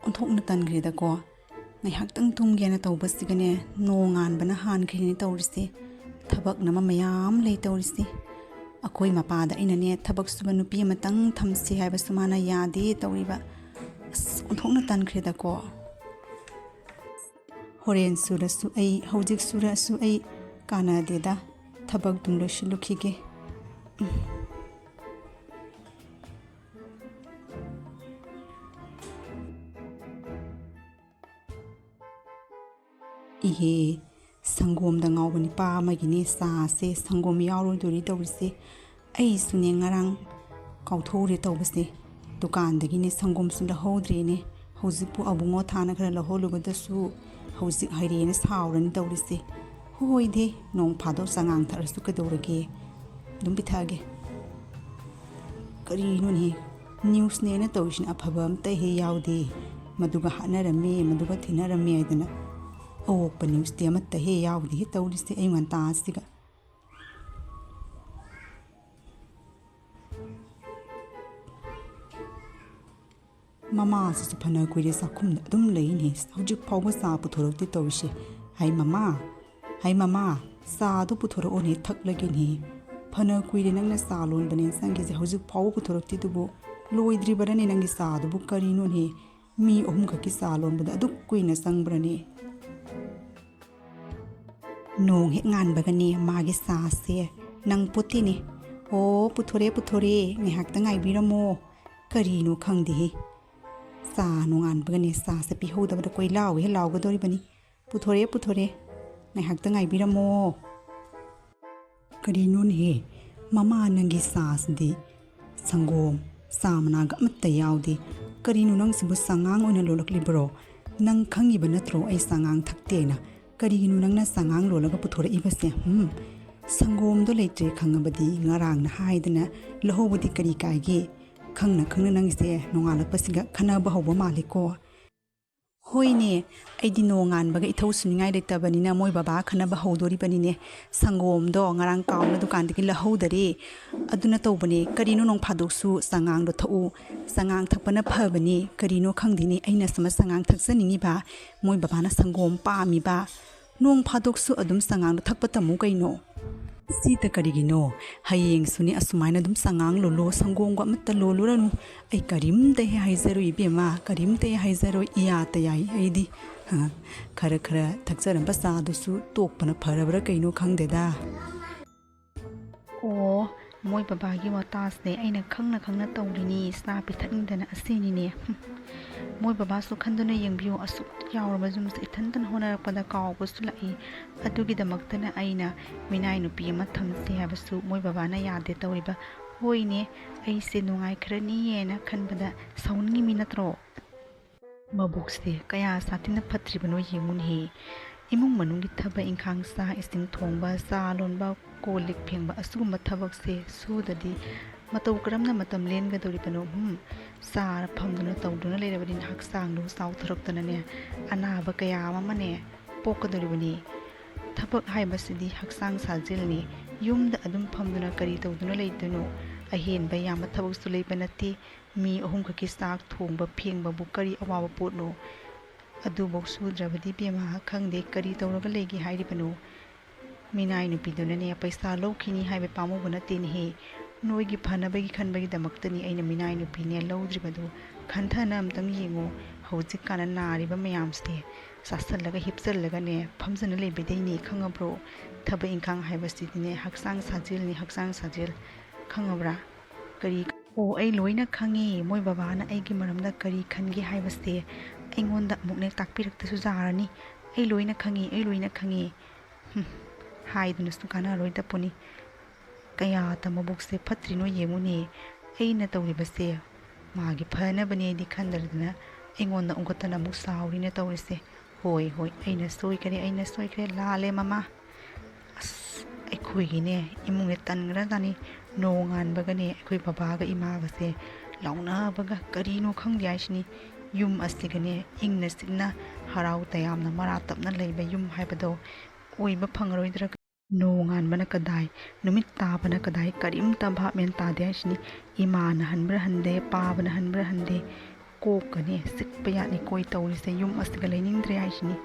ꯑꯣꯟꯊꯣꯛꯅ ꯇꯟꯈ꯭ꯔꯦꯗꯀꯣ ꯉꯥꯏꯍꯥꯛꯇꯪ ꯇꯨꯝꯒꯦꯅ ꯇꯧꯕꯁꯤꯒꯅꯦ ꯅꯣꯡ ꯉꯥꯟꯕꯅ ꯍꯥꯟꯈ꯭ꯔꯤꯅꯦ ꯇꯧꯔꯤꯁꯤ ꯊꯕꯛꯅ ꯃꯌꯥꯝ ꯂꯩ ꯇꯧꯔꯤꯁꯤ ꯑꯩꯈꯣꯏ ꯃꯄꯥꯗ ꯑꯩꯅꯅꯦ ꯊꯕꯛ ꯁꯨꯕ ꯅꯨꯄꯤ ꯑꯃꯇꯪ ꯊꯝꯁꯤ ꯍꯥꯏꯕꯁꯨ ꯃꯥꯅ ꯌꯥꯗꯦ ꯇꯧꯔꯤꯕ ꯑꯁ ꯑꯣꯟꯊꯣꯛꯅ ꯇꯟꯈ꯭ꯔꯦꯗꯀꯣ ꯍꯣꯔꯦꯟ ꯁꯨꯔꯁꯨ ꯑꯩ ꯍꯧꯖꯤꯛ ꯁꯨꯔꯁꯨ ꯑꯩ ꯀꯥꯟꯅꯗꯦꯗ ꯊꯕꯛꯇꯨꯝ ꯂꯣꯏꯁꯤꯜꯂꯨꯈꯤꯒꯦ ꯏꯍꯦ ꯁꯪꯒꯣꯝꯗ ꯉꯥꯎꯕ ꯅꯨꯄꯥ ꯑꯃꯒꯤꯅꯦ ꯆꯥꯁꯦ ꯁꯪꯒꯣꯝ ꯌꯥꯎꯔꯣꯏꯗꯣꯔꯤ ꯇꯧꯔꯤꯁꯦ ꯑꯩꯁꯨꯅꯦ ꯉꯔꯥꯡ ꯀꯥꯎꯊꯣꯛꯎꯔꯦ ꯇꯧꯕꯁꯦ ꯗꯨꯀꯥꯟꯗꯒꯤꯅꯦ ꯁꯪꯒꯣꯝꯁꯨ ꯂꯧꯍꯧꯗ꯭ꯔꯦꯅꯦ ꯍꯧꯖꯤꯛꯄꯨ ꯑꯕꯨꯡꯉꯣ ꯊꯥꯅ ꯈꯔ ꯂꯧꯍꯧꯂꯨꯕꯗꯁꯨ ꯍꯧꯖꯤꯛ ꯍꯩꯔꯦꯅ ꯁꯥꯎꯔꯅꯤ ꯇꯧꯔꯤꯁꯦ ꯍꯣꯏꯗꯤ ꯅꯣꯡ ꯐꯥꯗꯣꯛ ꯆꯉꯥꯡ ꯊꯛꯑꯁꯨ ꯀꯩꯗꯧꯔꯒꯦ ꯑꯗꯨꯝ ꯄꯤꯊꯛꯑꯒꯦ ꯀꯔꯤꯅꯣꯅꯦ ꯅ꯭ꯌꯨꯁꯅꯦꯅ ꯇꯧꯔꯤꯁꯤꯅ ꯑꯐꯕ ꯑꯝꯇ ꯍꯦꯛ ꯌꯥꯎꯗꯦ ꯃꯗꯨꯒ ꯍꯥꯠꯅꯔꯝꯃꯦ ꯃꯗꯨꯒ ꯊꯤꯅꯔꯝꯃꯦ ꯍꯥꯏꯗꯅ ꯑꯋꯣꯛꯄ ꯅ꯭ꯌꯨꯁꯇꯤ ꯑꯃꯠꯇ ꯍꯦꯛ ꯌꯥꯎꯗꯦ ꯇꯧꯔꯤꯁꯦ ꯑꯌꯨꯛ ꯉꯟꯇꯥꯁꯤꯒ ꯃꯃꯥꯁꯤꯁꯨ ꯐꯅ ꯀꯨꯏꯔꯦ ꯆꯥꯛꯈꯨꯝꯗ ꯑꯗꯨꯝ ꯂꯩꯅꯦ ꯍꯧꯖꯤꯛ ꯐꯥꯎꯕ ꯆꯥ ꯄꯨꯊꯣꯔꯛꯇꯦ ꯇꯧꯔꯤꯁꯦ ꯍꯥꯏ ꯃꯃꯥ ꯆꯥꯗꯣ ꯄꯨꯊꯣꯔꯛꯑꯣꯅꯦ ꯊꯛꯂꯒꯦꯅꯦ ꯐꯅ ꯀꯨꯏꯔꯦ ꯅꯪꯅ ꯆꯥ ꯂꯣꯟꯕꯅꯦ ꯆꯪꯒꯤꯁꯦ ꯍꯧꯖꯤꯛ ꯐꯥꯎꯕ ꯄꯨꯊꯣꯔꯛꯇꯦ ꯑꯗꯨꯕꯨ ꯂꯣꯏꯗ꯭ꯔꯤꯕꯔꯅꯦ ꯅꯪꯒꯤ ꯆꯥꯗꯨꯕꯨ ꯀꯔꯤꯅꯣꯅꯦ ꯃꯤ 3 ꯈꯛꯀꯤ ꯆꯥ ꯂꯣꯟꯕꯗ ꯑꯗꯨꯛ ꯀꯨꯏꯅ ꯆꯪꯕ꯭ꯔꯅꯦ ꯅꯣꯡ ꯍꯦꯛ ꯉꯥꯟꯕꯒꯅꯦ ꯃꯥꯒꯤ ꯆꯥꯁꯦ ꯅꯪ ꯄꯣꯠꯇꯦꯅꯦ ꯑꯣ ꯄꯨꯊꯣꯔꯦ ꯉꯥꯏꯍꯥꯛꯇ ꯉꯥꯏꯕꯤꯔꯝꯃꯣ ꯀꯔꯤꯅꯣ ꯈꯪꯗꯦꯍꯦ ꯆꯥ ꯅꯣꯡꯉꯥꯟꯕꯒꯅꯦ ꯆꯥꯁꯦ ꯄꯤꯍꯧꯗꯕꯗ ꯀꯣꯏ ꯂꯥꯎꯋꯦ ꯂꯥꯎꯒꯗꯧꯔꯤꯕꯅꯤ ꯄꯨꯊꯣꯔꯦ ꯉꯥꯏꯍꯥꯛꯇ ꯉꯥꯏꯕꯤꯔꯝꯃꯣ ꯀꯔꯤꯅꯣꯅꯦꯍꯦ ꯃꯃꯥ ꯅꯪꯒꯤ ꯆꯥꯁꯤꯗꯤ ꯁꯪꯒꯣꯝ ꯆꯥ ꯃꯅꯥꯒ ꯑꯃꯠꯇ ꯌꯥꯎꯗꯦ ꯀꯔꯤꯅꯣ ꯅꯪꯁꯤꯕꯨ ꯆꯉꯥꯡ ꯑꯣꯏꯅ ꯂꯣꯜꯂꯛꯂꯤꯕ꯭ꯔꯣ ꯅꯪ ꯈꯪꯉꯤꯕ ꯅꯠꯇ꯭ꯔꯣ ꯑꯩ ꯆꯉꯥꯡ ꯊꯛꯇꯦꯅ ꯀꯔꯤꯒꯤꯅꯣ ꯅꯪꯅ ꯆꯉꯥꯡ ꯂꯣꯜꯂꯒ ꯄꯨꯊꯣꯔꯛꯏꯕꯁꯦ ꯁꯪꯒꯣꯝꯗꯣ ꯂꯩꯇ꯭ꯔꯦ ꯈꯪꯉꯕꯗꯤ ꯉꯔꯥꯡꯅ ꯍꯥꯏꯗꯅ ꯂꯧꯍꯧꯕꯗꯤ ꯀꯔꯤ ꯀꯥꯏꯒꯦ ꯈꯪꯅ ꯅꯪꯒꯤꯁꯦ ꯅꯣꯡꯉꯥꯜꯂꯛꯄꯁꯤꯒ ꯈꯟꯅꯕ ꯍꯧꯕ ꯃꯥꯜꯂꯤꯀꯣ ꯍꯣꯏꯅꯦ ꯑꯩꯗꯤ ꯅꯣꯡ ꯉꯥꯟꯕꯒ ꯏꯊꯧ ꯁꯨꯅꯤꯡꯉꯥꯏ ꯂꯩꯇꯕꯅꯤꯅ ꯃꯣꯏ ꯕꯕꯥ ꯈꯟꯅꯕ ꯍꯧꯗꯣꯔꯤꯕꯅꯤꯅꯦ ꯁꯪꯒꯣꯝꯗꯣ ꯉꯔꯥꯡ ꯀꯥꯎꯅ ꯗꯨꯀꯥꯟꯗꯒꯤ ꯂꯧꯍꯧꯗꯔꯦ ꯑꯗꯨꯅ ꯇꯧꯕꯅꯦ ꯀꯔꯤꯅꯣ ꯅꯣꯡ ꯐꯥꯗꯣꯛꯁꯨ ꯆꯉꯥꯡꯗꯣ ꯊꯛꯎ ꯆꯉꯥꯡ ꯊꯛꯄꯅ ꯐꯕꯅꯤ ꯀꯔꯤꯅꯣ ꯈꯪꯗꯦꯅꯦ ꯑꯩꯅ ꯁꯨꯃ ꯆꯉꯥꯡ ꯊꯛꯆꯅꯤꯡꯉꯤꯕ ꯃꯣꯏ ꯕꯕꯥꯅ ꯁꯪꯒꯣꯝ ꯄꯥꯝꯃꯤꯕ ꯅꯣꯡ ꯐꯥꯗꯣꯛꯁꯨ ꯑꯗꯨꯝ ꯆꯉꯥꯡꯗꯣ ꯊꯛꯄ ꯇꯝꯃꯨ ꯀꯩꯅꯣ ꯁꯤꯗ ꯀꯔꯤꯒꯤꯅꯣ ꯍꯌꯦꯡꯁꯨꯅꯦ ꯑꯁꯨꯃꯥꯏꯅ ꯑꯗꯨꯝ ꯆꯉꯥꯡ ꯂꯣꯜꯂꯣ ꯁꯪꯒꯣꯝꯒ ꯑꯃꯠꯇ ꯂꯣꯜꯂꯨꯔꯅꯨ ꯑꯩ ꯀꯔꯤꯝꯇ ꯍꯦꯛ ꯍꯥꯏꯖꯔꯣꯏ ꯏꯕꯦꯝꯃ ꯀꯔꯤꯝꯇ ꯍꯦꯛ ꯍꯥꯏꯖꯔꯣꯏ ꯏꯌꯥꯇ ꯌꯥꯏ ꯑꯩꯗꯤ ꯈꯔ ꯊꯛꯆꯔꯝꯕ ꯆꯥꯗꯨꯁꯨ ꯇꯣꯛꯄꯅ ꯐꯔꯕ꯭ꯔꯥ ꯀꯩꯅꯣ ꯈꯪꯗꯦꯗ ꯑꯣ ꯃꯣꯏ ꯕꯕꯥꯒꯤ ꯋꯥꯇꯥꯁꯦ ꯑꯩꯅ ꯈꯪꯅ ꯇꯧꯔꯤꯅꯤ ꯆꯥ ꯄꯤꯊꯛꯅꯤꯡꯗꯅ ꯑꯁꯤꯅꯤꯅꯦ ꯃꯣꯏ ꯕꯕꯥꯁꯨ ꯈꯟꯗꯨꯅ ꯌꯦꯡꯕꯤꯌꯨ ꯑꯁꯨꯛ ꯌꯥꯎꯔꯕ ꯌꯨꯝꯁꯦ ꯏꯊꯟꯇꯅ ꯍꯣꯠꯅꯔꯛꯄꯗ ꯀꯥꯎꯕꯁꯨ ꯂꯥꯛꯏ ꯑꯗꯨꯒꯤꯗꯃꯛꯇꯅ ꯑꯩꯅ ꯃꯤꯅꯥꯏ ꯅꯨꯄꯤ ꯑꯃ ꯊꯝꯁꯤ ꯍꯥꯏꯕꯁꯨ ꯃꯣꯏ ꯕꯕꯥꯅ ꯌꯥꯗꯦ ꯇꯧꯔꯤꯕ ꯍꯣꯏꯅꯦ ꯑꯩꯁꯦ ꯅꯨꯡꯉꯥꯏꯈ꯭ꯔꯅꯤꯌꯦꯅ ꯈꯟꯕꯗ ꯁꯥꯎꯅꯤꯡꯉꯤꯃꯤ ꯅꯠꯇ꯭ꯔꯣ ꯃꯕꯨꯛꯁꯦ ꯀꯌꯥ ꯁꯥꯊꯤꯅ ꯐꯠꯇ꯭ꯔꯤꯕꯅꯣ ꯌꯦꯡꯉꯨꯅꯦ ꯏꯃꯨꯡ ꯃꯅꯨꯡꯒꯤ ꯊꯕꯛ ꯏꯪꯈꯥꯡ ꯆꯥꯛ ꯏꯁꯤꯡ ꯊꯣꯡꯕ ꯆꯥ ꯂꯣꯟꯕ ꯀꯣꯜ ꯂꯤꯛ ꯐꯦꯡꯕ ꯑꯁꯤꯒꯨꯝꯕ ꯊꯕꯛꯁꯦ ꯁꯨꯗꯗꯤ ꯃꯇꯧ ꯀꯔꯝꯅ ꯃꯇꯝ ꯂꯦꯟꯒꯗꯧꯔꯤꯕꯅꯣ ꯆꯥꯔ ꯐꯝꯗꯨꯅ ꯇꯧꯗꯨꯅ ꯂꯩꯔꯕꯅꯤꯅ ꯍꯛꯆꯥꯡꯗꯣ ꯆꯥꯎꯊꯔꯛꯇꯅꯅꯦ ꯑꯅꯥꯕ ꯀꯌా ꯑꯃꯅꯦ ꯄꯣꯛꯀꯗꯧꯔꯤꯕꯅꯤ ꯊꯕꯛ ꯍꯥꯏꯕꯁꯤꯗꯤ ꯍꯛꯆꯥꯡ ꯁꯥꯖꯦꯜꯅꯤ ꯌꯨꯝꯗ ꯑꯗꯨꯝ ꯐꯝꯗꯨꯅ ꯀꯔꯤ ꯇꯧꯗꯨꯅ ꯂꯩꯗꯣꯏꯅꯣ ꯑꯍꯦꯟꯕ ꯌꯥꯝꯕ ꯊꯕꯛꯁꯨ ꯂꯩꯕ ꯅꯠꯇꯦ ꯃꯤ 3 ꯈꯛꯀꯤ ꯆꯥꯛ ꯊꯣꯡꯕ ꯐꯦꯡꯕꯕꯨ ꯀꯔꯤ ꯑꯋꯥꯕ ꯄꯣꯠꯅꯣ ꯑꯗꯨꯐꯥꯎ ꯁꯨꯗ꯭ꯔꯕꯗꯤ ꯕꯦꯝꯃ ꯈꯪꯗꯦ ꯀꯔꯤ ꯇꯧꯔꯒ ꯂꯩꯒꯦ ꯍꯥꯏꯔꯤꯕꯅꯣ ꯃꯤꯅꯥꯏ ꯅꯨꯄꯤꯗꯨꯅꯅꯦ ꯄꯩꯁా ꯂꯧꯈꯤꯅꯤ ꯍꯥꯏꯕ ꯄꯥꯝꯃꯨꯕ ꯅꯠꯇꯦꯅꯦꯍꯦ ꯅꯣꯏꯒꯤ ꯐꯅꯕꯒꯤ ꯈꯟꯕꯒꯤꯗꯃꯛꯇꯅꯤ ꯑꯩꯅ ꯃꯤꯅꯥꯏ ꯅꯨꯄꯤꯅꯦ ꯂꯧꯗ꯭ꯔꯤꯕꯗꯨ ꯈꯟꯊꯅ ꯑꯝꯇꯪ ꯌꯦꯡꯉꯣ ꯍꯧꯖꯤꯛꯀꯥꯟꯅ ꯅꯥꯔꯤꯕ ꯃꯌꯥꯝꯁꯦ ꯆꯥꯁꯜꯂꯒ ꯍꯤꯞꯆꯜꯂꯒꯅꯦ ꯐꯝꯖꯅ ꯂꯩꯕꯗꯩꯅꯤ ꯈꯪꯉꯕ꯭ꯔꯣ ꯊꯕꯛ ꯏꯪꯈꯥꯡ ꯍꯥꯏꯕꯁꯤꯗꯤꯅꯦ ꯍꯛꯆꯥꯡ ꯁꯥꯖꯦꯜꯅꯤ ꯍꯛꯆꯥꯡ ꯁꯥꯖꯦꯜ ꯈꯪꯉꯕ꯭ꯔꯥ ꯀꯔꯤ ꯑꯣ ꯑꯩ ꯂꯣꯏꯅ ꯈꯪꯉꯤ ꯃꯣꯏ ꯕꯕꯥꯅ ꯑꯩꯒꯤ ꯃꯔꯝꯗ ꯀꯔꯤ ꯈꯟꯒꯦ ꯍꯥꯏꯕꯁꯦ ꯑꯩꯉꯣꯟꯗ ꯑꯃꯨꯛꯅꯦ ꯇꯥꯛꯄꯤꯔꯛꯇꯁꯨ ꯌꯥꯔꯅꯤ ꯑꯩ ꯂꯣꯏꯅ ꯈꯪꯉꯤ ꯍꯥꯏꯗꯨꯅꯁꯨ ꯀꯥꯟꯅꯔꯣꯏꯗꯄꯣꯅꯤ ꯀꯌꯥꯇ ꯃꯕꯨꯛꯁꯦ ꯐꯠꯇ꯭ꯔꯤꯅꯣ ꯌꯦꯡꯉꯨꯅꯦ ꯑꯩꯅ ꯇꯧꯔꯤꯕꯁꯦ ꯃꯥꯒꯤ ꯐꯅꯕꯅꯦꯗꯤ ꯈꯟꯗꯗꯅ ꯑꯩꯉꯣꯟꯗ ꯑꯣꯟꯈꯠꯇꯅ ꯑꯃꯨꯛ ꯁꯥꯎꯔꯤꯅꯦ ꯇꯧꯔꯤꯁꯦ ꯍꯣꯏ ꯑꯩꯅ ꯁꯣꯏꯈ꯭ꯔꯦ ꯂꯥꯜꯂꯦ ꯃꯃꯥ ꯑꯁ ꯑꯩꯈꯣꯏꯒꯤꯅꯦ ꯏꯃꯨꯡꯅꯦ ꯇꯟꯈ꯭ꯔꯖꯥꯠꯅꯤ ꯅꯣꯡ ꯉꯥꯟꯕꯒꯅꯦ ꯑꯩꯈꯣꯏ ꯕꯕꯥꯒ ꯏꯃꯥꯒꯁꯦ ꯂꯥꯎꯅꯕꯒ ꯀꯔꯤꯅꯣ ꯈꯪꯗꯦ ꯍꯥꯏꯁꯤꯅꯤ ꯌꯨꯝ ꯑꯁꯤꯒꯅꯦ ꯏꯪꯅ ꯆꯤꯛꯅ ꯍꯔꯥꯎ ꯇꯌꯥꯝꯅ ꯃꯔꯥ ꯇꯞꯅ ꯂꯩꯕ ꯌꯨꯝ ꯍꯥꯏꯕꯗꯣ ꯑꯣꯏꯕ ꯐꯪꯉꯔꯣꯏꯗ꯭ꯔꯥ ꯅꯣꯡ ꯉꯥꯟꯕꯅ ꯀꯗꯥꯏ ꯅꯨꯃꯤꯠ ꯇꯥꯕꯅ ꯀꯗꯥꯏ ꯀꯔꯤꯝꯇ ꯚꯥꯞ ꯃꯦꯟ ꯇꯥꯗꯦ ꯍꯥꯏꯁꯤꯅꯤ ꯏꯃꯥꯅ ꯍꯟꯕ꯭ꯔꯥ ꯍꯟꯗꯦ ꯄꯥꯕꯅ ꯍꯟꯕ꯭ꯔꯥ ꯍꯟꯗꯦ ꯀꯣꯛꯀꯅꯦ ꯆꯤꯛꯄ ꯌꯥꯠꯅꯤꯀꯣꯏ ꯇꯧꯔꯤꯁꯦ ꯌꯨꯝ ꯑꯁꯤꯒ ꯂꯩꯅꯤꯡꯗ꯭ꯔꯦ ꯍꯥꯏꯁꯤꯅꯤ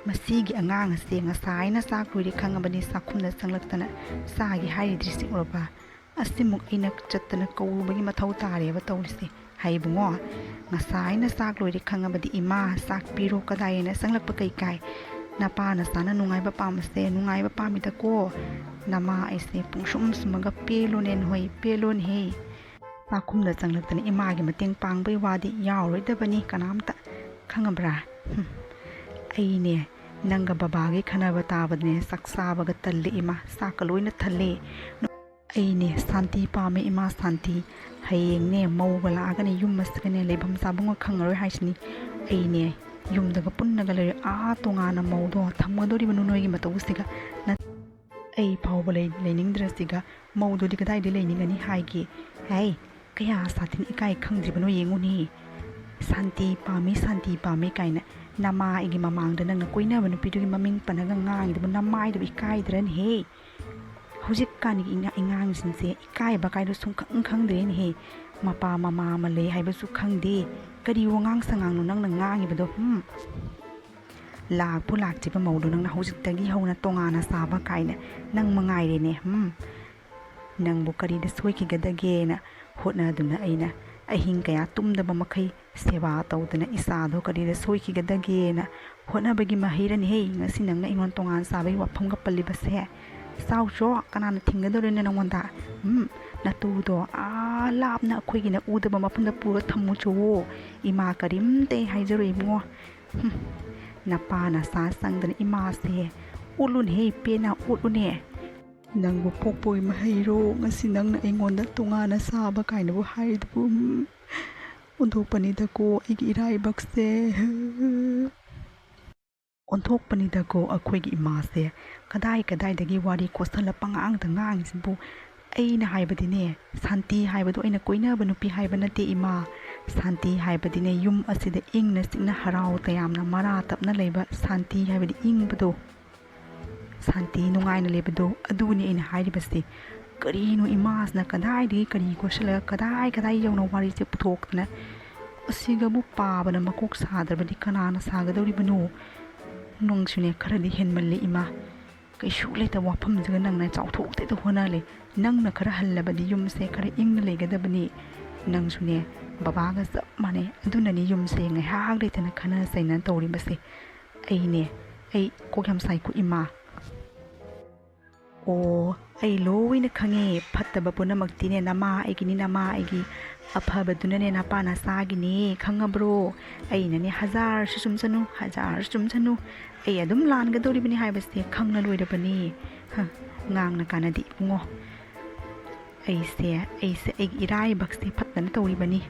ꯃꯁꯤꯒꯤ ꯑꯉꯥꯡ ꯑꯁꯦ ꯉꯁꯥꯏꯅ ꯆꯥꯛ ꯂꯣꯏꯔꯦ ꯈꯪꯉꯕꯅꯤ ꯆꯥꯛꯈꯨꯝꯗ ꯆꯪꯂꯛꯇꯅ ꯆꯥꯒꯤ ꯍꯥꯏꯔꯤꯗ꯭ꯔꯤꯁꯤ ꯎꯔꯕ ꯑꯁꯤꯃꯨꯛ ꯑꯩꯅ ꯆꯠꯇꯅ ꯀꯧꯔꯨꯕꯒꯤ ꯃꯊꯧ ꯇꯥꯔꯦꯕ ꯇꯧꯔꯤꯁꯦ ꯍꯩꯕꯨꯡꯉꯣ ꯉꯁꯥꯏꯅ ꯆꯥꯛ ꯂꯣꯏꯔꯦ ꯈꯪꯉꯕꯗꯤ ꯏꯃꯥ ꯆꯥꯛ ꯄꯤꯔꯣ ꯀꯗꯥꯏꯅ ꯆꯪꯂꯛꯄ ꯀꯩ ꯀꯥꯏ ꯅꯄꯥ ꯅꯆꯥꯅ ꯅꯨꯡꯉꯥꯏꯕ ꯄꯥꯝꯕꯁꯦ ꯅꯨꯡꯉꯥꯏꯕ ꯄꯥꯝꯃꯤꯗꯀꯣ ꯅꯃꯥ ꯑꯩꯁꯦ ꯄꯨꯡꯁꯨꯝ ꯁꯨꯝꯃꯒ ꯄꯦꯜꯂꯣꯅꯦ ꯅꯣꯏ ꯄꯦꯜꯂꯣꯅꯦꯍꯦ ꯆꯥꯛꯈꯨꯝꯗ ꯆꯪꯂꯛꯇꯅ ꯏꯃꯥꯒꯤ ꯃꯇꯦꯡ ꯄꯥꯡꯕꯩ ꯋꯥꯗꯤ ꯌꯥꯎꯔꯣꯏꯗꯕꯅꯤ ꯀꯅꯥꯝꯇ ꯈꯪꯉꯕ꯭ꯔꯥ ꯑꯩꯅꯦ ꯅꯪꯒ ꯕꯕꯥꯒꯤ ꯈꯟꯅꯕ ꯇꯥꯕꯗꯅꯦ ꯆꯥꯛ ꯆꯥꯕꯒ ꯇꯜꯂꯦ ꯏꯃꯥ ꯆꯥꯛꯀ ꯂꯣꯏꯅ ꯊꯜꯂꯦ ꯑꯩꯅꯦ ꯁꯥꯟꯇꯤ ꯄꯥꯝꯃꯦ ꯏꯃꯥ ꯁꯥꯟꯇꯤ ꯍꯌꯦꯡꯅꯦ ꯃꯧꯒ ꯂꯥꯛꯑꯒꯅꯦ ꯌꯨꯝ ꯑꯁꯤꯒꯅꯦ ꯂꯩꯐꯝ ꯆꯥꯐꯝꯒ ꯈꯪꯉꯔꯣꯏ ꯍꯥꯏꯁꯤꯅꯤ ꯑꯩꯅꯦ ꯌꯨꯝꯗꯒ ꯄꯨꯟꯅꯒ ꯂꯩꯔꯦ ꯇꯣꯉꯥꯟꯅ ꯃꯧꯗꯣ ꯊꯝꯒꯗꯧꯔꯤꯕꯅꯣ ꯅꯣꯏꯒꯤ ꯃꯇꯧꯁꯤꯒ ꯑꯩ ꯐꯥꯎꯕ ꯂꯩꯅꯤꯡꯗ꯭ꯔꯁꯤꯒ ꯃꯧꯗꯨꯗꯤ ꯀꯗꯥꯏꯗ ꯂꯩꯅꯤꯡꯒꯅꯤ ꯍꯥꯏꯒꯦ ꯍꯩ ꯀꯌꯥ ꯁꯥꯊꯤꯅ ꯏꯀꯥꯏ ꯈꯪꯗ꯭ꯔꯤꯕꯅꯣ ꯌꯦꯡꯉꯨꯅꯦ ꯁꯥꯟꯇꯤ ꯄꯥꯝꯃꯤ ꯀꯥꯏꯅ ꯅꯃꯥ ꯑꯩꯒꯤ ꯃꯃꯥꯡꯗ ꯅꯪꯅ ꯀꯣꯏꯅꯕ ꯅꯨꯄꯤꯗꯨꯒꯤ ꯃꯃꯤꯡ ꯄꯟꯅꯒ ꯉꯥꯡꯉꯤꯗꯨꯕꯨ ꯅꯃꯥꯏꯗꯨꯕꯨ ꯏꯀꯥꯏꯗ꯭ꯔꯅꯦꯍꯦ ꯍꯧꯖꯤꯛꯀꯥꯟꯒꯤ ꯑꯉꯥꯡꯁꯤꯡꯁꯦ ꯏꯀꯥꯏꯕ ꯀꯥꯏꯗꯣ ꯁꯨꯡꯈꯪ ꯈꯪꯗ꯭ꯔꯦꯅꯦꯍꯦ ꯃꯄꯥ ꯃꯃꯥ ꯑꯃ ꯂꯩ ꯍꯥꯏꯕꯁꯨ ꯈꯪꯗꯦ ꯀꯔꯤ ꯋꯥꯉꯥꯡ ꯁꯉꯥꯡꯅꯣ ꯅꯪꯅ ꯉꯥꯡꯉꯤꯕꯗꯣ ꯂꯥꯛꯄꯨ ꯂꯥꯛꯇ꯭ꯔꯤꯕ ꯃꯧꯗꯣ ꯅꯪꯅ ꯍꯧꯖꯤꯛꯇꯒꯤ ꯍꯧꯅ ꯇꯣꯉꯥꯟꯅ ꯆꯥꯕ ꯀꯥꯏꯅ ꯅꯪ ꯃꯉꯥꯏꯔꯦꯅꯦ ꯅꯪꯕꯨ ꯀꯔꯤꯗ ꯁꯣꯏꯈꯤꯒꯗꯒꯦꯅ ꯍꯣꯠꯅꯗꯨꯅ ꯑꯩꯅ ꯑꯍꯤꯡ ꯀꯌꯥ ꯇꯨꯝꯗꯕ ꯃꯈꯩ ꯁꯦꯕꯥ ꯇꯧꯗꯅ ꯏꯆꯥꯗꯣ ꯀꯔꯤꯗ ꯁꯣꯏꯈꯤꯒꯗꯒꯦꯅ ꯍꯣꯠꯅꯕꯒꯤ ꯃꯍꯩꯔꯅꯤꯍꯦ ꯉꯁꯤ ꯅꯪꯅ ꯑꯩꯉꯣꯟꯗ ꯇꯣꯉꯥꯟ ꯆꯥꯕꯒꯤ ꯋꯥꯐꯝꯒ ꯄꯜꯂꯤꯕꯁꯦ ꯆꯥꯎꯆꯣ ꯀꯅꯥꯅ ꯊꯤꯡꯒꯗꯧꯔꯤꯅꯦ ꯅꯪꯉꯣꯟꯗ ꯅꯇꯨꯗꯣ ꯂꯥꯞꯅ ꯑꯩꯈꯣꯏꯒꯤꯅ ꯎꯗꯕ ꯃꯐꯝꯗ ꯄꯨꯔ ꯊꯝꯃꯨꯆꯣꯋꯣ ꯏꯃꯥ ꯀꯔꯤꯝꯇ ꯍꯥꯏꯖꯔꯣꯏ ꯏꯕꯨꯡꯉꯣ ꯅꯄꯥ ꯅꯆꯥ ꯆꯪꯗꯅ ꯏꯃꯥꯁꯦ ꯎꯠꯂꯨꯅꯦꯍꯦ ꯄꯦꯟꯅ ꯎꯠꯂꯨꯅꯦ ꯅꯪꯕꯨ ꯄꯣꯛꯄꯣꯏ ꯃꯍꯩꯔꯣ ꯉꯁꯤ ꯅꯪꯅ ꯑꯩꯉꯣꯟꯗ ꯇꯣꯉꯥꯟꯅ ꯆꯥꯕ ꯀꯥꯏꯅꯕꯨ ꯍꯥꯏꯔꯤꯗꯨꯕꯨ ꯑꯣꯟꯊꯣꯛꯄꯅꯤꯗꯀꯣ ꯑꯩꯒꯤ ꯏꯔꯥꯏꯕꯛꯁꯦ ꯑꯣꯟꯊꯣꯛꯄꯅꯤꯗꯀꯣ ꯑꯩꯈꯣꯏꯒꯤ ꯏꯃꯥꯁꯦ ꯀꯗꯥꯏꯗꯒꯤ ꯋꯥꯔꯤ ꯀꯣꯠꯁꯜꯂ ꯄꯉꯥꯡꯗ ꯉꯥꯡꯉꯤꯁꯤꯕꯨ ꯑꯩꯅ ꯍꯥꯏꯕꯗꯤꯅꯦ ꯁꯥꯟꯇꯤ ꯍꯥꯏꯕꯗꯣ ꯑꯩꯅ ꯀꯣꯏꯅꯕ ꯅꯨꯄꯤ ꯍꯥꯏꯕ ꯅꯠꯇꯦ ꯏꯃꯥ ꯁꯥꯟꯇꯤ ꯍꯥꯏꯕꯗꯤꯅꯦ ꯌꯨꯝ ꯑꯁꯤꯗ ꯏꯪꯅ ꯆꯤꯛꯅ ꯍꯔꯥꯎ ꯇꯌꯥꯝꯅ ꯃꯔꯥ ꯇꯞꯅ ꯂꯩꯕ ꯁꯥꯟꯇꯤ ꯍꯥꯏꯕꯗꯤ ꯏꯪꯕꯗꯣ ꯁꯥꯟꯇꯤ ꯅꯨꯡꯉꯥꯏꯅ ꯂꯩꯕꯗꯣ ꯑꯗꯨꯅꯤ ꯑꯩꯅ ꯍꯥꯏꯔꯤꯕꯁꯦ ꯀꯔꯤꯅꯣ ꯏꯃꯥꯁꯤꯅ ꯀꯗꯥꯏꯗꯒꯤ ꯀꯔꯤ ꯀꯣꯠꯁꯜꯂꯒ ꯀꯗꯥꯏ ꯌꯧꯅ ꯋꯥꯔꯤꯁꯦ ꯄꯨꯊꯣꯛꯇꯅ ꯑꯁꯤꯒꯕꯨ ꯄꯥꯕꯅ ꯃꯀꯣꯛ ꯁꯥꯗ꯭ꯔꯕꯗꯤ ꯀꯅꯥꯅ ꯁꯥꯒꯗꯧꯔꯤꯕꯅꯣ ꯅꯪꯁꯨꯅꯦ ꯈꯔꯗꯤ ꯍꯦꯟꯃꯜꯂꯦ ꯏꯃꯥ ꯀꯩꯁꯨ ꯂꯩꯇꯕ ꯋꯥꯐꯝꯁꯤꯒ ꯅꯪꯅ ꯆꯥꯎꯊꯣꯛꯇꯦꯗ ꯍꯣꯠꯅꯂꯦ ꯅꯪꯅꯈꯔ ꯍꯜꯂꯕꯗꯤ ꯌꯨꯝꯁꯦ ꯈꯔ ꯏꯪꯅ ꯂꯩꯒꯗꯕꯅꯤ ꯅꯪꯁꯨꯅꯦ ꯕꯕꯥꯒ ꯆꯞ ꯃꯥꯟꯅꯩ ꯑꯗꯨꯅꯅꯤ ꯌꯨꯝꯁꯦ ꯉꯥꯏꯍꯥꯛ ꯂꯩꯇꯅ ꯈꯟꯅ ꯆꯩꯅ ꯇꯧꯔꯤꯕꯁꯦ ꯑꯩ ꯀꯣꯛ ꯌꯥꯝ ꯁꯥꯏꯀꯣ ꯏꯃꯥ ꯑꯣ ꯑꯩ ꯂꯣꯏꯅ ꯈꯪꯉꯦ ꯐꯠꯇꯕ ꯄꯨꯝꯅꯃꯛꯇꯤꯅꯦ ꯅꯃꯥ ꯑꯩꯒꯤꯅꯤ ꯅꯃꯥ ꯑꯩꯒꯤ ꯑꯐꯕꯗꯨꯅꯅꯦ ꯅꯄꯥ ꯅꯆꯥꯒꯤꯅꯦ ꯈꯪꯉꯕ꯭ꯔꯣ ꯑꯩꯅꯅꯦ ꯍꯖꯥꯔꯁꯨ ꯆꯨꯝꯁꯅꯨ ꯑꯩ ꯑꯗꯨꯝ ꯂꯥꯟꯒꯗꯧꯔꯤꯕꯅꯤ ꯍꯥꯏꯕꯁꯦ ꯈꯪꯅ ꯂꯣꯏꯔꯕꯅꯤ ꯉꯥꯡꯅ ꯀꯥꯟꯅꯗꯤ ꯏꯕꯨꯡꯉꯣ ꯑꯩꯁꯦ ꯑꯩꯒꯤ ꯏꯔꯥꯏꯕꯛꯁꯦ ꯐꯠꯇꯅ ꯇꯧꯔꯤꯕꯅꯤ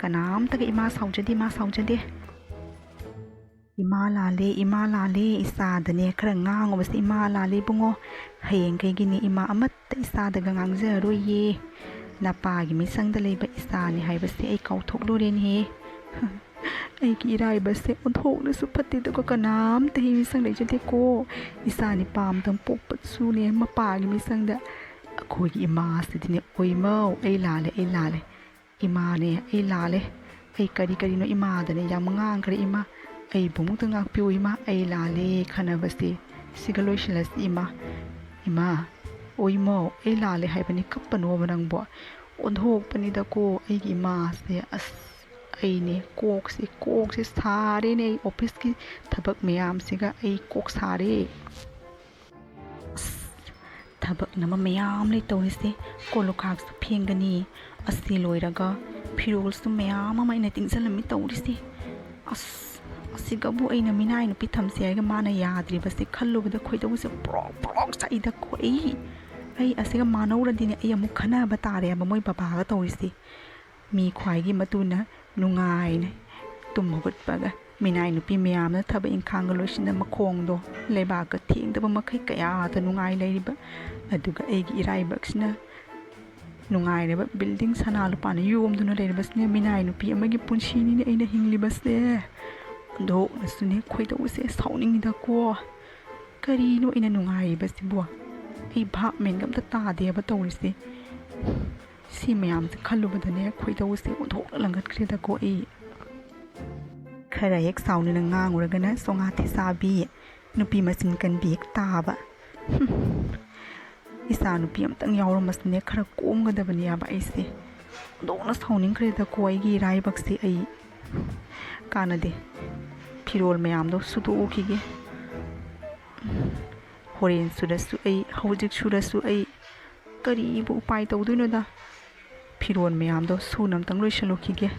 ꯀꯅꯥꯝꯇꯒ ꯏꯃꯥ ꯁꯥꯎꯖꯗꯦ ꯏꯃꯥ ꯂꯥꯜꯂꯦ ꯏꯆꯥꯗꯅꯦ ꯈꯔ ꯉꯥꯡꯉꯨꯕꯁꯦ ꯏꯃꯥ ꯂꯥꯜꯂꯦ ꯏꯕꯨꯡꯉꯣ ꯍꯌꯦꯡꯈꯩꯒꯤꯅꯦ ꯏꯃꯥ ꯑꯃꯠꯇ ꯏꯆꯥꯗꯒ ꯉꯥꯡꯖꯔꯣꯏꯌꯦ ꯅꯄꯥꯒꯤ ꯃꯤꯆꯪꯗ ꯂꯩꯕ ꯏꯆꯥꯅꯤ ꯍꯥꯏꯕꯁꯦ ꯑꯩ ꯀꯥꯎꯊꯣꯛꯂꯨꯔꯦꯅꯦꯍꯦ ꯑꯩꯒꯤ ꯏꯔꯥꯏꯕꯁꯦ ꯑꯣꯟꯊꯣꯛꯅꯁꯨ ꯐꯠꯇꯦꯗꯀꯣ ꯀꯅꯥꯝꯇꯒꯤ ꯃꯤꯆꯪ ꯂꯩꯖꯗꯦꯀꯣ ꯏꯆꯥꯅꯤ ꯄꯥꯝꯗꯪ ꯄꯣꯛꯄꯁꯨꯅꯦ ꯃꯄꯥꯒꯤ ꯃꯤꯆꯪꯗ ꯑꯩꯈꯣꯏꯒꯤ ꯏꯃꯥꯁꯤꯗꯤꯅꯦ ꯑꯣꯏꯃꯧ ꯑꯩ ꯂꯥꯜꯂꯦ ꯏꯃꯥꯅꯦ ꯑꯩ ꯂꯥꯜꯂꯦ ꯑꯩ ꯀꯔꯤꯅꯣ ꯏꯃꯥꯗꯅꯦ ꯌꯥꯝ ꯉꯥꯡꯈ꯭ꯔꯦ ꯏꯃꯥ ꯑꯩꯕꯨ ꯑꯃꯨꯛꯇ ꯉꯥꯛꯄꯤꯌꯨ ꯏꯃꯥ ꯑꯩ ꯂꯥꯜꯂꯦ ꯈꯟꯅꯕꯁꯦ ꯁꯤꯒ ꯂꯣꯏꯁꯤꯜꯂꯁꯤ ꯏꯃꯥ ꯑꯣꯏꯃꯧ ꯑꯩ ꯂꯥꯜꯂꯦ ꯍꯥꯏꯕꯅꯤ ꯀꯞꯄꯅꯣꯕ ꯅꯪꯕꯣ ꯑꯣꯟꯊꯣꯛꯄꯅꯤꯗꯀꯣ ꯑꯩꯒꯤ ꯏꯃꯥꯁꯦ ꯑꯩꯅꯦ ꯀꯣꯛꯁꯦ ꯁꯥꯔꯦꯅꯦ ꯑꯩ ꯑꯣꯐꯤꯁꯀꯤ ꯊꯕꯛ ꯃꯌꯥꯝꯁꯤꯒ ꯑꯩ ꯀꯣꯛ ꯁꯥꯔꯦ ꯊꯕꯛꯅ ꯃꯌꯥꯝ ꯂꯩ ꯇꯧꯔꯤꯁꯦ ꯀꯣꯜꯂꯨꯈꯥꯛꯁꯨ ꯐꯦꯡꯒꯅꯤ ꯑꯁꯤ ꯂꯣꯏꯔꯒ ꯐꯤꯔꯣꯜꯁꯨ ꯃꯌꯥꯝ ꯑꯃ ꯑꯩꯅ ꯇꯤꯡꯁꯤꯜꯂꯝꯃꯤ ꯇꯧꯔꯤꯁꯦ ꯑꯁꯤꯒꯕꯨ ꯑꯩꯅ ꯃꯤꯅꯥꯏ ꯅꯨꯄꯤ ꯊꯝꯁꯦ ꯍꯥꯏꯔꯒ ꯃꯥꯅ ꯌꯥꯗ꯭ꯔꯤꯕꯁꯦ ꯈꯜꯂꯨꯕꯗ ꯈꯣꯏꯗꯧꯁꯦ ꯄ꯭ꯔꯣꯛ ꯆꯥꯛꯏꯗꯀꯣ ꯑꯩ ꯑꯁꯤꯒ ꯃꯥꯟꯅꯧꯔꯗꯤꯅꯦ ꯑꯩ ꯑꯃꯨꯛ ꯈꯟꯅꯕ ꯇꯥꯔꯦꯕ ꯃꯣꯏ ꯕꯕꯥꯒ ꯇꯧꯔꯤꯁꯦ ꯃꯤ ꯈ꯭ꯋꯥꯏꯒꯤ ꯃꯇꯨꯅ ꯅꯨꯡꯉꯥꯏꯅ ꯇꯨꯝ ꯍꯧꯒꯠꯄꯒ ꯃꯤꯅꯥꯏ ꯅꯨꯄꯤ ꯃꯌꯥꯝꯅ ꯊꯕꯛ ꯏꯪꯈꯥꯡꯒ ꯂꯣꯏꯁꯤꯟꯅ ꯃꯈꯣꯡꯗꯣ ꯂꯩꯕꯥꯛꯀ ꯊꯦꯡꯗꯕ ꯃꯈꯩ ꯀꯌꯥꯗ ꯅꯨꯡꯉꯥꯏ ꯂꯩꯔꯤꯕ ꯑꯗꯨꯒ ꯑꯩꯒꯤ ꯏꯔꯥꯏꯕꯛꯁꯤꯅ ꯅꯨꯡꯉꯥꯏꯔꯕ ꯕꯤꯜꯗꯤꯡ ꯁꯅꯥ ꯂꯨꯄꯥꯅ ꯌꯣꯝꯗꯨꯅ ꯂꯩꯔꯤꯕꯁꯤꯅꯦ ꯃꯤꯅꯥꯏ ꯅꯨꯄꯤ ꯑꯃꯒꯤ ꯄꯨꯟꯁꯤꯅꯤꯅꯦ ꯑꯩꯅ ꯍꯤꯡꯂꯤꯕꯁꯦ ꯑꯗꯣꯅꯁꯨꯅꯦ ꯈꯣꯏꯗꯧꯁꯦ ꯁꯥꯎꯅꯤꯡꯉꯤꯗꯀꯣ ꯀꯔꯤꯅꯣ ꯑꯩꯅ ꯅꯨꯡꯉꯥꯏꯔꯤꯕꯁꯤꯕꯣ ꯑꯩ ꯚꯥꯞ ꯃꯦꯟꯒ ꯑꯝꯇ ꯇꯥꯗꯦꯕ ꯇꯧꯔꯤꯁꯦ ꯁꯤ ꯃꯌꯥꯝꯁꯦ ꯈꯜꯂꯨꯕꯗꯅꯦ ꯈꯣꯏꯗꯧꯁꯦ ꯑꯣꯟꯊꯣꯛꯅ ꯂꯪꯒꯠꯈ꯭ꯔꯦꯗꯀꯣ Khara hek sauni na nganguragana Chonga Thichabi nupi machin kanbi hek taba. Isa nupi amtang yawramasne khara komgadabani aba aise. Dona sauningkreda ko aigi raibakse ai. Kanade Pirol mayamdo sudookige. Horen surasu ai hawjik surasu ai karibu upai tawduino da. Pirol mayamdo sunamtang loisalokige.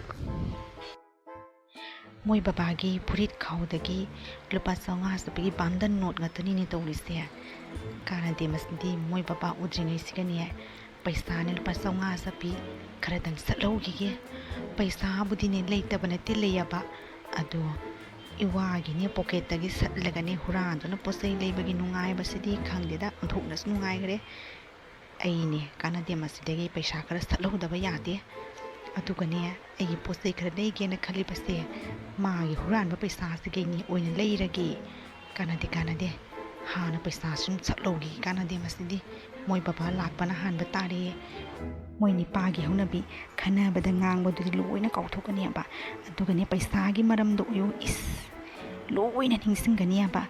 Moi babagi purit khawdagi lupa Chonga sapigi bandan note ngatani ni tawrise. Kanade masdi moi baba udringai sigani paisa ne lupa Chonga sapi kharadang satlogige. Paisa budine leitabana tilayaba ado iwagi ne pocket tagi satlagani huranduna posai leibagi nungai basidi khangdeda onthoknas nungai gre aine kanade masidagi paisa khara satlodaba yade adugane ai posai khara leigena khali base magi huranba paisa sigeni oina leiragi kanade hana paisa sum satlogi kanade masidi moi baba lakpana hanba tare moi ni pagi hunabi khanabada ngangbadudi loina kauthokani aba adugane paisa gi maramdo yo is loina ningsingani aba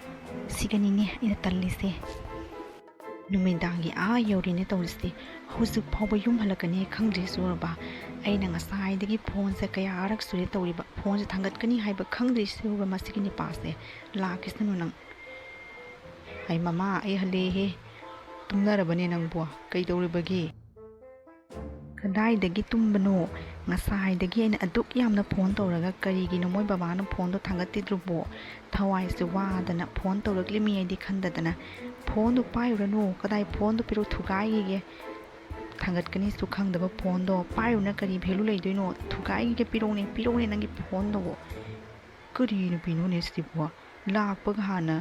sigani ne ina tallise numindangi yorine tawliste huzuk phawba yum halakani khangdri suraba aina ngasaidagi phone se kaya arak suri tawriba phone se thangatkani haiba khangdri suraba masigini pase lakisnu nang ai mama ai hale he tumnarabane nangbo kai tawribagi kadai tumbano ngasaidagi aina aduk yamna phone tawraga karigino moi babana phone do thangatidrubo thawai se wadana phone tawrakli mi ai di khandadana phone do pairano kadai phone do piro thugai ge thangatkani su khangdaba phone do pairuna kari value leidoino thugai ge pirone nangi phone do kari no pino ne sibo lakpa hana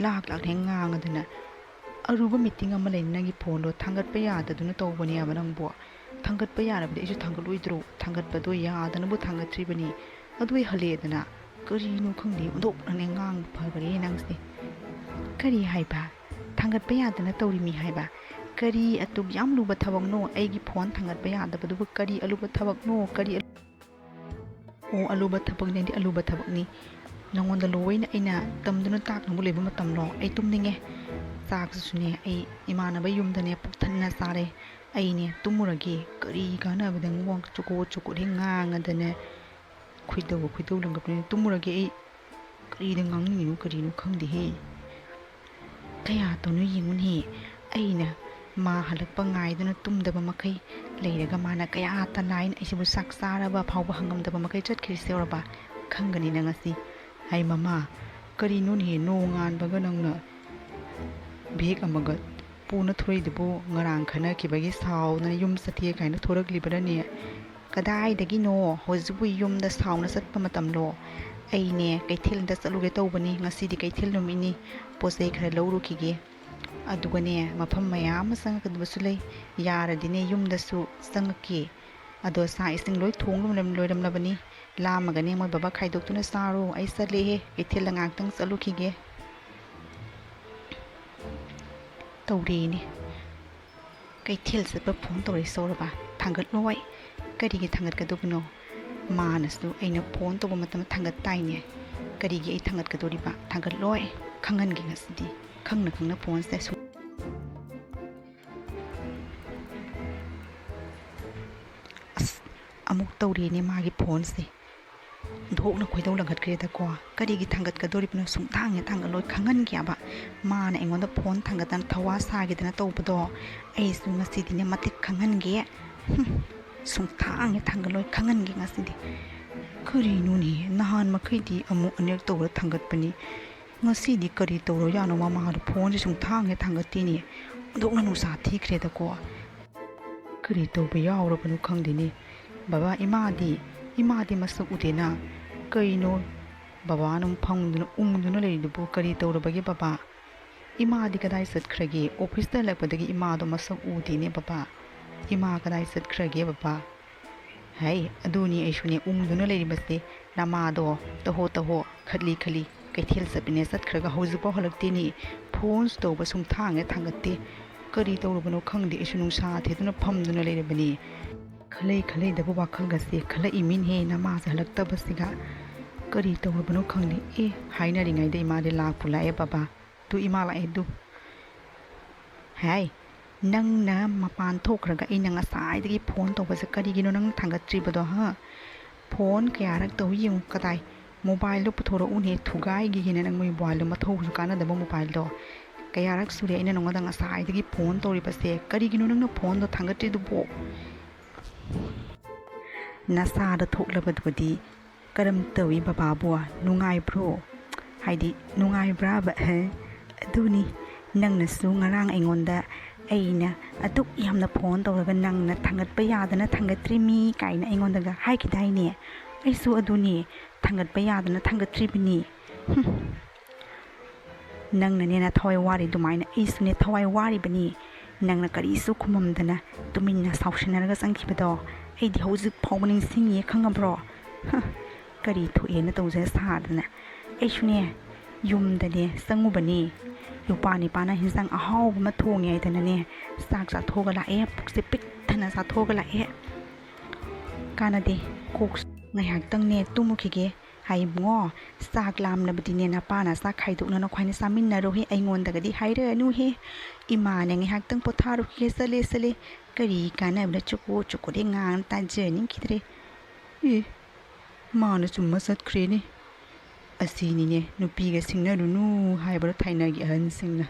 lak hengangadana aruba meeting ama nangi phone do thangatpa yadaduna tawbani abanangbo thangatpa yarabde isu thangatloidro thangatpa do yadana bu thangatribani adui haledana kari no khangdi ondok nang ngang phagare nangse kari haiba thangatpa yadana tawrimi haiba kari atuk yam luba thabak no aigi phone thangatpa yadaba du kari aluba thabak no kari o aluba thabak ne di aluba thabak ni nangonda loina aina tamduna tak namu leba matam lo ai tumninge sak sune ai imanaba yumdane puktanna sare aine tumuragi kari kana badang wang chuko ngangadane khuidaw langapne tumuragi ai kari dangang ni nu kari nu khangdi he kaya tonu yingun he aina ma halakpa ngaiduna tumdaba makai leiraga mana kaya ta line aisibu sak saraba phawba hangamdaba makai chatkhiri seuraba khangani nangasi ai mama kari nun he no ngan baga nangna bhek amaga puna throidubu ngarang khana kibagi sauna yum sathie kaina thorakli barani kadai dagi no hojubu yum da sauna satpa matam lo aine kaithil da chaluge tawbani ngasi di kaithil numini posei khara lawru khige adugane mafam mayam sang kadbusu lei yaradine yum da su sangki ado sa ising loi thongum loiram labani lamagane moi baba khaidoktuna saro ai sale he kaithil ngangtang chalu khige tawreni kaithil satpa phone tawri soraba thangat loi karigi thangat kadubno manasu aina phone to matam thangat taine karigi ai thangat kadoriba thangat loi khangan gi ngasidi khangna phone se su amuk tawreni magi phone se dhokna khoidaw langhat kreda ko karigi thangat kadoribno sumthang thangat loi khangan gi aba mana engonda phone thangatan thawa sagidana tawbado ai su masidine matik khangan gi sumthang thangat loi khangan gi ngasidi kari nuni nahan makhaidi amu anek tawra thangat pani ngasidi kari tawro yano mama du phone ji sumthang thangat tini dhokna nu sa thi kreda ko kari tawba yawra panu khangdini baba imadi masak udena kaino baba num phangduna umduna leidubu kari tawrabagi baba imadi kadai satkrage office da lapadagi imado masak udine baba ima kadai satkrage baba hai aduni aishune umduna leiribase namado taho khatli kaithil sapine satkraga haujupo halakteni phones tawba sumthang thangate kari tawrubano khangdi isunu sa theduna phamduna leirabani khalai dabu wakhal gase khala imin he nama halakta basiga ꯀꯔꯤ ꯇꯧꯔꯕꯅꯣ ꯈꯪꯗꯦ ꯍꯥꯏꯅꯔꯤꯉꯩꯗ ꯏꯃꯥꯗꯤ ꯂꯥꯛꯄꯨ ꯂꯥꯛꯑꯦ ꯕꯕꯥ two ꯏꯃꯥ ꯂꯥꯛꯑꯦ two ꯍꯥꯏ ꯅꯪꯅ ꯃꯄꯥꯟ ꯊꯣꯛꯈ꯭ꯔꯒ ꯑꯩꯅ ꯉꯁꯥꯏꯗꯒꯤ ꯐꯣꯟ ꯇꯧꯕꯁꯦ ꯀꯔꯤꯒꯤꯅꯣ ꯅꯪ ꯊꯥꯡꯒꯠꯇ꯭ꯔꯤꯕꯗꯣ ꯐꯣꯟ ꯀꯌꯥꯔꯛ ꯇꯧ ꯌꯦꯡꯉꯨ ꯀꯗꯥꯏ ꯃꯣꯕꯥꯏꯜꯗꯣ ꯄꯨꯊꯣꯔꯛꯎꯅꯦ ꯊꯨꯒꯥꯏꯒꯤꯒꯦꯅ ꯅꯪ ꯃꯣꯕꯥꯏꯜꯗꯣ ꯃꯊꯧꯁꯨ ꯀꯥꯟꯅꯗꯕ ꯃꯣꯕꯥꯏꯜꯗꯣ ꯀꯌꯥꯔꯛ ꯁꯨꯔꯦ ꯑꯩꯅ ꯅꯉꯣꯟꯗ ꯉꯁꯥꯏꯗꯒꯤ ꯐꯣꯟ ꯇꯧꯔꯤꯕꯁꯦ ꯀꯔꯤꯒꯤꯅꯣ ꯅꯪꯅ ꯐꯣꯟꯗꯣ ꯊꯥꯡꯒꯠꯇ꯭ꯔꯤꯗꯨꯕꯣ ꯅꯁꯥꯗ ꯊꯣꯛꯂꯕꯗꯨꯕꯨꯗꯤ ꯀꯔꯝ ꯇꯧꯏ ꯕꯕꯥꯕꯨ ꯅꯨꯡꯉꯥꯏꯕ꯭ꯔꯣ ꯍꯥꯏꯗꯤ ꯅꯨꯡꯉꯥꯏꯕ꯭ꯔꯥꯕ ꯑꯗꯨꯅꯤ ꯅꯪꯅꯁꯨ ꯉꯔꯥꯡ ꯑꯩꯉꯣꯟꯗ ꯑꯩꯅ ꯑꯗꯨꯛ ꯌꯥꯝꯅ ꯐꯣꯟ ꯇꯧꯔꯒ ꯅꯪꯅ ꯊꯥꯡꯒꯠꯄ ꯌꯥꯗꯅ ꯊꯥꯡꯒꯠꯇ꯭ꯔꯤꯃꯤ ꯀꯥꯏꯅ ꯑꯩꯉꯣꯟꯗꯒ ꯍꯥꯏꯈꯤꯗꯥꯏꯅꯦ ꯑꯩꯁꯨ ꯑꯗꯨꯅꯤ ꯊꯥꯡꯒꯠꯄ ꯌꯥꯗꯅ ꯊꯥꯡꯒꯠꯇ꯭ꯔꯤꯕꯅꯤ ꯅꯪꯅꯅꯦ ꯊꯋꯥꯏ ꯋꯥꯔꯤ ꯑꯗꯨꯃꯥꯏꯅ ꯑꯩꯁꯨꯅꯦ ꯊꯋꯥꯏ ꯋꯥꯔꯤꯕꯅꯤ ꯅꯪꯅ ꯀꯔꯤꯁꯨ ꯈꯨꯃꯝꯗꯅ ꯇꯨꯃꯤꯟꯅ ꯁꯥꯎꯁꯤꯟꯅꯔꯒ ꯆꯪꯈꯤꯕꯗꯣ ꯑꯩꯗꯤ ꯍꯧꯖꯤꯛ ꯐꯥꯎꯕ ꯅꯤꯡꯁꯤꯡꯉꯤꯌꯦ ꯈꯪꯉꯕ꯭ꯔꯣ ꯀꯔꯤ ꯊꯣꯛꯑꯦꯅ ꯇꯧꯖ ꯁꯥꯗꯅ ꯑꯩꯁꯨꯅꯦ ꯌꯨꯝꯗꯅꯦ ꯆꯪꯉꯨꯕꯅꯤ ꯅꯨꯄꯥꯅ ꯍꯤꯟꯖꯥꯡ ꯑꯍꯥꯎꯕ ꯑꯃ ꯊꯣꯡꯉꯦ ꯍꯥꯏꯗꯅꯅꯦ ꯆꯥꯛ ꯆꯥꯊꯣꯛꯑꯒ ꯂꯥꯛꯑꯦ ꯄꯨꯛꯁꯦ ꯄꯤꯛ ꯊꯟꯅ ꯆꯥꯊꯣꯛꯑꯒ ꯂꯥꯛꯑꯦ ꯀꯥꯟꯅꯗꯦ ꯀꯣꯛ ꯉꯥꯏꯍꯥꯛꯇꯪꯅꯦ ꯇꯨꯝꯃꯨꯈꯤꯒꯦ ꯏꯕꯨꯡꯉꯣ ꯆꯥꯛ ꯂꯥꯝꯂꯕꯗꯤꯅꯦ ꯅꯄꯥꯅ ꯆꯥꯛ ꯈꯥꯏꯗꯣꯛꯅ ꯅꯈꯣꯏꯅ ꯆꯥꯃꯤꯟꯅꯔꯣꯍꯦ ꯑꯩꯉꯣꯟꯗꯒꯗꯤ ꯍꯥꯏꯔꯛꯑꯅꯨꯍꯦ ꯏꯃꯥꯅ ꯉꯥꯏꯍꯥꯛꯇꯪ ꯄꯣꯊꯥꯔꯨꯈꯤꯒꯦ ꯆꯠꯂꯦ ꯀꯔꯤ ꯀꯥꯟꯅꯕꯗ ꯆꯨꯀꯣꯗꯦ ꯉꯥꯡꯅ ꯇꯥꯖꯅꯤꯡꯈꯤꯗ꯭ꯔꯦ ꯃꯥꯅ ꯆꯨꯝꯃ ꯆꯠꯈ꯭ꯔꯦꯅꯦ ꯑꯁꯤꯅꯤꯅꯦ ꯅꯨꯄꯤꯒ ꯁꯤꯡꯅꯔꯨꯅꯨ ꯍꯥꯏꯕꯗꯣ ꯊꯥꯏꯅꯒꯤ ꯑꯍꯟꯁꯤꯡꯅ